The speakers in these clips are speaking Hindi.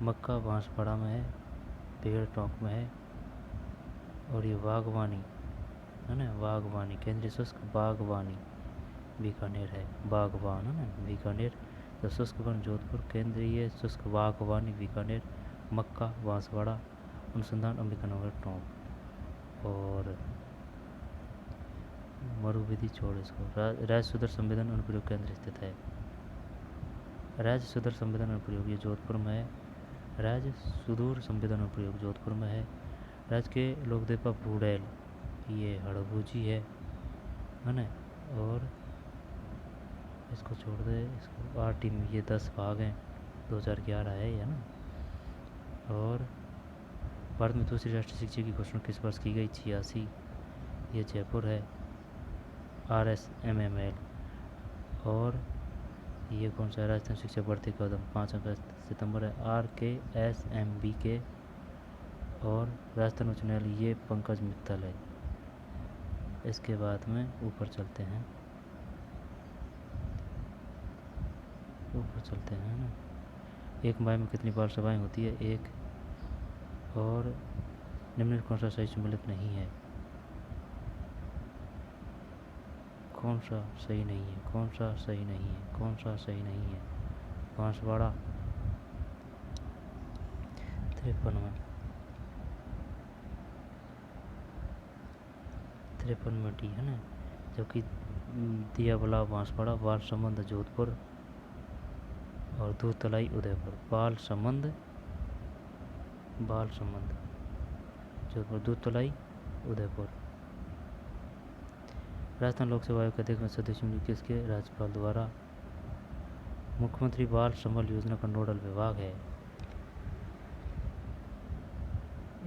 मक्का बांसवाड़ा में है, पेड़ टोंक में है। और ये बागवानी है ना, बागवानी केंद्रीय शुष्क बागवानी बीकानेर है, बागवान है ना बीकानेर। तो शुष्क वन जोधपुर, केंद्रीय शुष्क बागवानी बीकानेर, मक्का बांसवाड़ा, अनुसंधान अंबिकानगर टोंक। और मरुविधि छोड़ इसको। राज्य सुदूर संवेदन अनुप्रयोग केंद्र स्थित है। राज्य सुदूर संवेदन अनुप्रयोग ये जोधपुर में है। राज्य सुदूर संवेदन अनुप्रयोग जोधपुर में है। राज्य के लोकदेवता भूडेल ये हड़बूजी है ना। और इसको छोड़ दे, इसको आर टीम ये 10 भाग हैं, 2011 है ये ना। और भारत में दूसरी राष्ट्रीय शिक्षा की घोषणा किस वर्ष की गई? 86, ये जयपुर है, RSMML। और ये कौन सा राजस्थान शिक्षा बढ़ती कदम 5 अगस्त सितंबर है, RKSMBK। और राजस्थान उच्च न्यायालय ये पंकज मित्तल है। इसके बाद में ऊपर चलते हैं, ना। एक माह में कितनी बार सभाएं होती है? 1। और निम्न कौन सा सही सम्मिलित नहीं है? कौन सा सही नहीं है? कौन सा सही नहीं है? कौन सा सही नहीं है? बांसवाड़ा 53 में, 53 में डी है ना। जबकि दिया बला बांसवाड़ा, बाल संबंध जोधपुर और दूध तलाई उदयपुर। बाल संबंध जोधपुर, दूध तलाई उदयपुर। राजस्थान लोक सेवा आयोग के अध्यक्ष सदस्य नियुक्त किसके? राज्यपाल द्वारा। मुख्यमंत्री बाल संबल योजना का नोडल विभाग है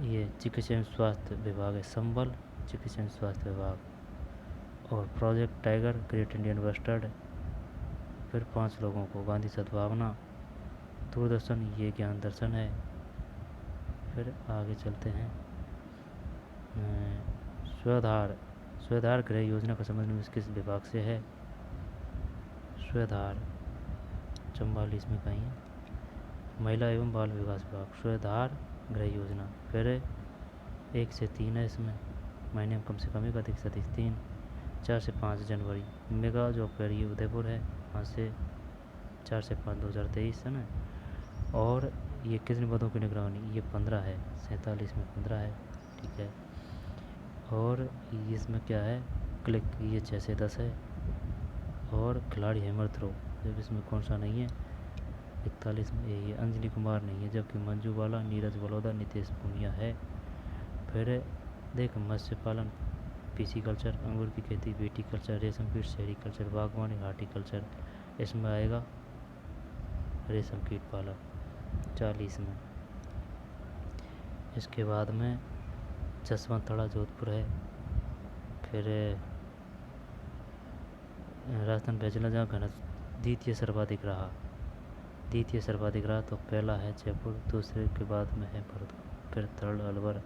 ये चिकित्सा एवं स्वास्थ्य विभाग है, संबल चिकित्सा एवं स्वास्थ्य विभाग। और project tiger great Indian bustard. फिर 5 लोगों को गांधी सद्भावना। दूरदर्शन ये ज्ञान दर्शन है। फिर आगे चलते हैं, स्वधार गृह योजना का संबंध किस विभाग से है? स्वधार 44 में कहीं है, महिला एवं बाल विकास विभाग। स्वधार गृह योजना। फिर 1 से 3 है इसमें, महीने में कम से कम 1, अधिक से अधिक 3। 4 से 5 जनवरी। मेगा जॉब फेयर ये उदयपुर है, 5 से 4 से 5 2023 है ना। और ये कितने पदों की निगरानी? ये 15 है, 47 में 15 है, ठीक है। और इसमें क्या है? क्लिक ये 6 से 10 है। और खिलाड़ी हैमर थ्रो जब इसमें कौन सा नहीं है? 41 में ये अंजलि कुमार नहीं है, जबकि मंजू बाला, नीरज बलौदा, नितेश पुनिया है। फिर देख मत्स्य पालन, पीसी कल्चर, अंगूर की खेती, बेटी कल्चर, रेशम कीट, शहरी कल्चर, बागवानी, हार्टिकल्चर। इसमें आएगा रेशम कीट पालन 40 में। इसके बाद में जसवंतड़ा जोधपुर है। फिर राजस्थान भेजला जहाँ घन द्वितीय सर्वाधिक रहा, तो पहला है जयपुर, दूसरे के बाद में है भरतपुर, फिर थर्ड अलवर,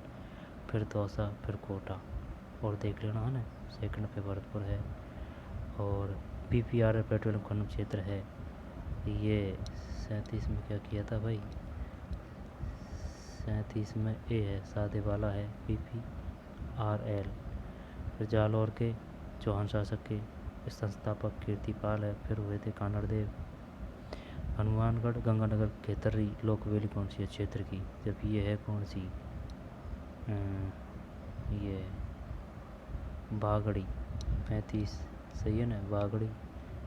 फिर दौसा, फिर कोटा। और देख लेना है ना, सेकंड पे भरतपुर है। और PPR पेट्रोलियम खनन क्षेत्र है ये 37 में क्या किया था भाई? 37 में ए है, सादे वाला है PPRL। फिर जालौर के चौहान शासक के संस्थापक कीर्तिपाल है। फिर हुए थे कानड़देव। हनुमानगढ़ गंगानगर खेतरी लोकवेली कौन सी है क्षेत्र की? जब ये है कौन सी? ये बागड़ी 35 सही है ना, बागड़ी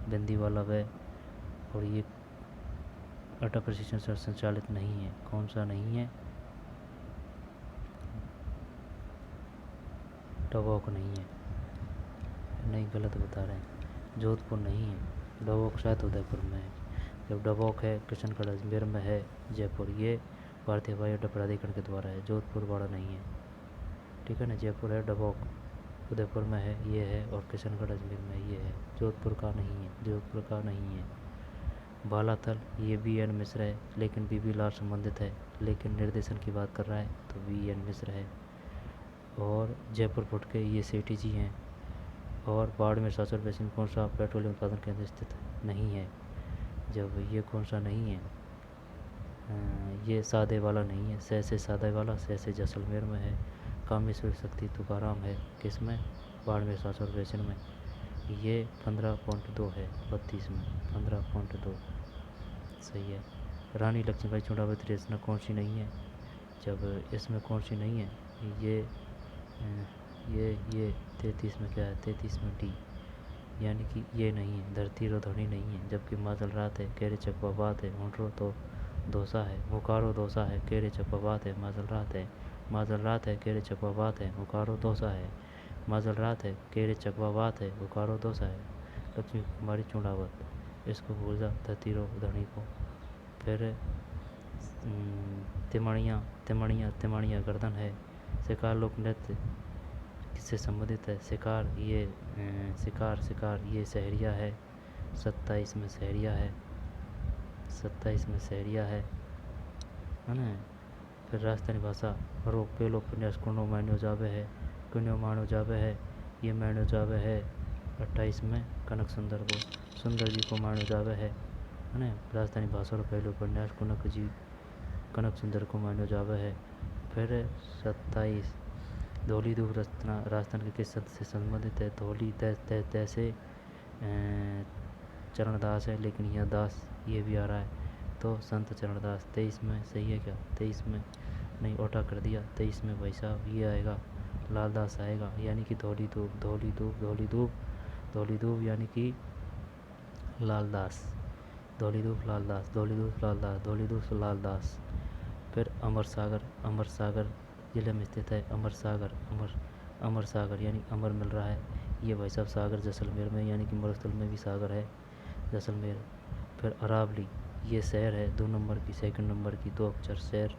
बिंदीवाला वह। और ये अटल प्रशिक्षण सर संचालित नहीं है, कौन सा नहीं है? डबोक नहीं है, नहीं गलत बता रहे हैं, जोधपुर नहीं है, डबोक शायद उदयपुर में है। जब डबोक है किशनगढ़ अजमेर में है, जयपुर ये भारतीय हवाई अड्डा प्राधिकरण के द्वारा है, जोधपुर वाड़ा नहीं है, ठीक है ना। जयपुर है, डबोक उदयपुर में है ये है, और किशनगढ़ अजमेर में ये है, जोधपुर का नहीं है। बालाथल ये VN मिश्र है, लेकिन BB लाल संबंधित है, लेकिन निर्देशन की बात कर रहा है तो VN मिश्र है। और जयपुर फुटके ये सेठी जी हैं। और बाड़मेर सासुर बेसिन कौन सा पेट्रोलियम उत्पादन केंद्र स्थित नहीं है? जब ये कौन सा नहीं है? ये सादे वाला नहीं है, से सादे वाला, से जैसलमेर में है। कामेश्वर शक्ति तुकाराम है किस में, बाड़मेर सासोर बेसिन में। ये 15.2 है 32 में, 15.2 सही है। रानी लक्ष्मीबाई चुंडावत रचना कौन सी नहीं है, जब इसमें कौन सी नहीं है, ये ये 33 में क्या है, 33 में डी, यानी कि ये नहीं है, धरती रोधनी नहीं है। जबकि माजल रात है, केरे चकवा बात है, ऊँटरो तो दोसा है, हुकारो दोसा है, केरे चकवा बात है, माजल रात है। माजल रात है, केरे चकवा बात है, हुकारो दोसा है। माजल रात है, केरे चकवा बात है, हुकारो दोसा है। लक्ष्मी कुमारी चुंडावत, इसको भूल जा धरती रोधनी को। फिर तिमणिया तिमणिया तिमणिया गर्दन है। शिकार लोक नृत्य किससे संबंधित है, शिकार ये शिकार शिकार ये सहरिया है, 27 में सहरिया है, 27 में सहरिया है ना। फिर राजस्थानी भाषा रोक पेलो उपन्यास कुनो मानो जावे है, कुनो मानो जावे है, ये मानो जावे है 28 में कनक सुंदर को, सुंदर जी को मानो जावे है ना। राजस्थानी भाषा रो पहलो उपन्यास कनक सुंदर को मानो जावे है। फिर 27 धौली दूब रचना राजस्थान के किस संत से संबंधित है, धौली तैसे चरणदास है, लेकिन यह दास ये भी आ रहा है, तो संत चरणदास। 23 में सही है क्या, 23 में नहीं, ओटा कर दिया। 23 में भाई साहब ये आएगा, लालदास आएगा, यानी कि धौली दूब धौली दूब धौली दूब धौली दूब, यानी कि लालदास, धौली दूब लालदास, धौली दूब लालदास, धौली दूब लालदास। फिर अमर सागर जिले में स्थित है। अमर सागर यानी अमर मिल रहा है, ये भाई साहब सागर जैसलमेर में, यानी कि मरुस्थल में भी सागर है जैसलमेर। फिर अरावली ये शहर है 2 नंबर की, सेकंड नंबर की, 2 अक्षर शहर।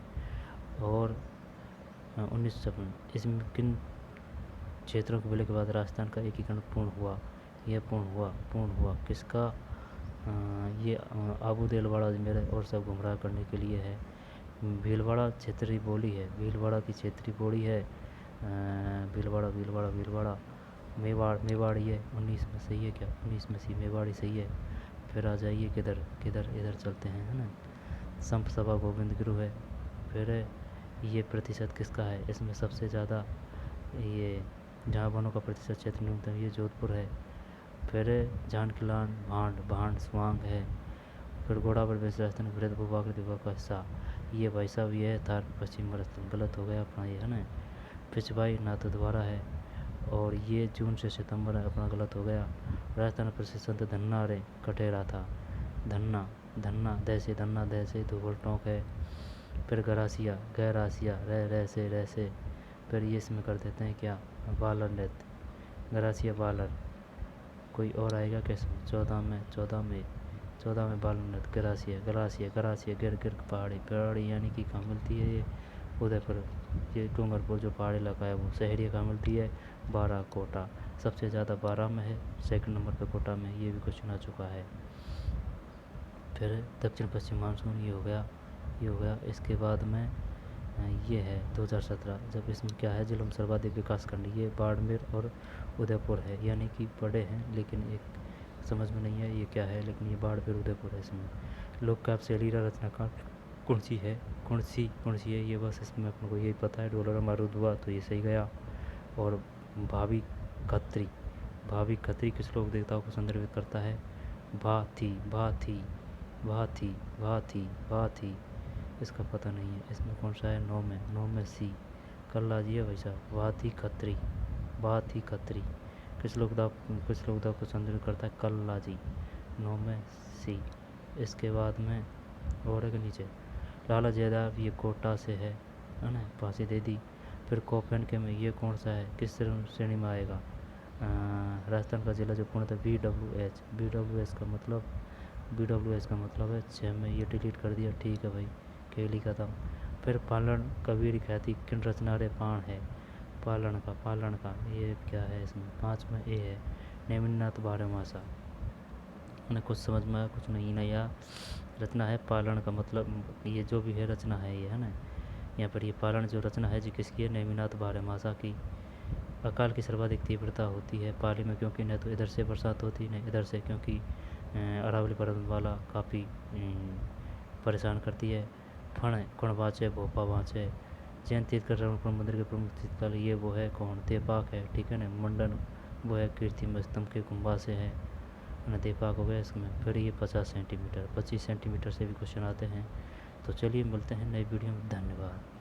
और 1956 इसमें किन क्षेत्रों के विलय के बाद राजस्थान का एकीकरण पूर्ण हुआ, यह पूर्ण हुआ किसका, ये आबू देलवाड़ा अजमेर है, और सब गुमराह करने के लिए है। भीलवाड़ा क्षेत्रीय बोली है, भीलवाड़ा की क्षेत्रीय बोली है भीलवाड़ा। मेवाड़ ये 19 में सही है क्या, 19 में सी मेवाड़ी सही है। फिर आ जाइए किधर इधर चलते हैं, है ना। संप सभा गोविंद गुरु है। फिर ये प्रतिशत किसका है, इसमें सबसे ज़्यादा ये जहाँ वनों का प्रतिशत क्षेत्र न्यूनतम ये जोधपुर है। फिर जानकीलाल भांड स्वांग है। फिर घोड़ावड़ वैसे राजस्थान वृद्ध भूभाकृति विभाग का हिस्सा, ये भाई साहब ये है थार पश्चिम राजस्थान, गलत हो गया अपना ये, है ना। पिछवाई नाथद्वारा है, और ये जून से सितंबर है, अपना गलत हो गया। राजस्थान प्रसिद्ध संत धन्ना रे कटेरा था, धन्ना दह से धुबल टोंक है। फिर गरासिया रह से। फिर ये इसमें कर देते हैं क्या, बालर नृत्य, गरासिया बालर। कोई और आएगा कैसे, 14 में बाल नृत्य, गरासिया गिर पहाड़ी यानी कि कहाँ मिलती है ये, उदयपुर, ये डूंगरपुर जो पहाड़ी इलाका है वो। शहरी कहाँ मिलती है, 12 कोटा, सबसे ज़्यादा 12 में है, सेकंड नंबर पे कोटा में, ये भी क्वेश्चन आ चुका है। फिर दक्षिण पश्चिम मानसून ये हो गया। इसके बाद में ये है 2017, जब इसमें क्या है, जिलों में सर्वाधिक विकास खंड, ये बाड़मेर और उदयपुर है, यानी कि बड़े हैं, लेकिन एक समझ में नहीं है ये क्या है, लेकिन ये बाड़मेर उदयपुर है। इसमें लोक काव्य से लीला रचनाकार कौन सी है, ये बस इसमें अपन को यही पता है, डोलर मारुद्वा, तो ये सही गया। और भावी खत्री किस लोक देवताओं को संदर्भित करता है, भाथी, इसका पता नहीं है, इसमें कौन सा है, 9 में सी, कल्ला जी है भाई साहब, भाथी खत्री किस लोक देवता को संदर्भित करता है, कल्ला जी, 9 में सी। इसके बाद में और है के नीचे लाला जयदेव, ये कोटा से है ना, फांसी दे दी। फिर कोपेन के में ये कौन सा है, किस श्रेणी में आएगा, राजस्थान का जिला जो पूर्णतः BWH का मतलब है 6 में, ये डिलीट कर दिया, ठीक है भाई, केली का था। फिर पालन कबीर ख्याति किन रचना रे पाण है, पालन का ये क्या है, इसमें 5 में ए है, नेमिनाथ बारहमासा, उन्हें कुछ समझ में आया, कुछ नहीं नया रचना है। पालन का मतलब ये जो भी है रचना है ये, है ना। यहाँ पर ये पालन जो रचना है जी किसकी है, नेमिनाथ बारहमासा की। अकाल की सर्वाधिक तीव्रता होती है पाली में, क्योंकि न तो इधर से बरसात होती न इधर से, क्योंकि अरावली पर्वतमाला काफ़ी परेशान करती है। फण कौन बाँचे भोपा बाँचे। जैन तीर्थकर मंदिर के प्रमुख तीर्थस्थल ये वो है कौन, देपाक है, ठीक है ना। मंडन वो है कीर्ति स्तंभ के कुंभा से है ना, देपाक हो गया इसमें। फिर ये 50 सेंटीमीटर 25 सेंटीमीटर से भी क्वेश्चन आते हैं। तो चलिए मिलते हैं नई वीडियो में, धन्यवाद।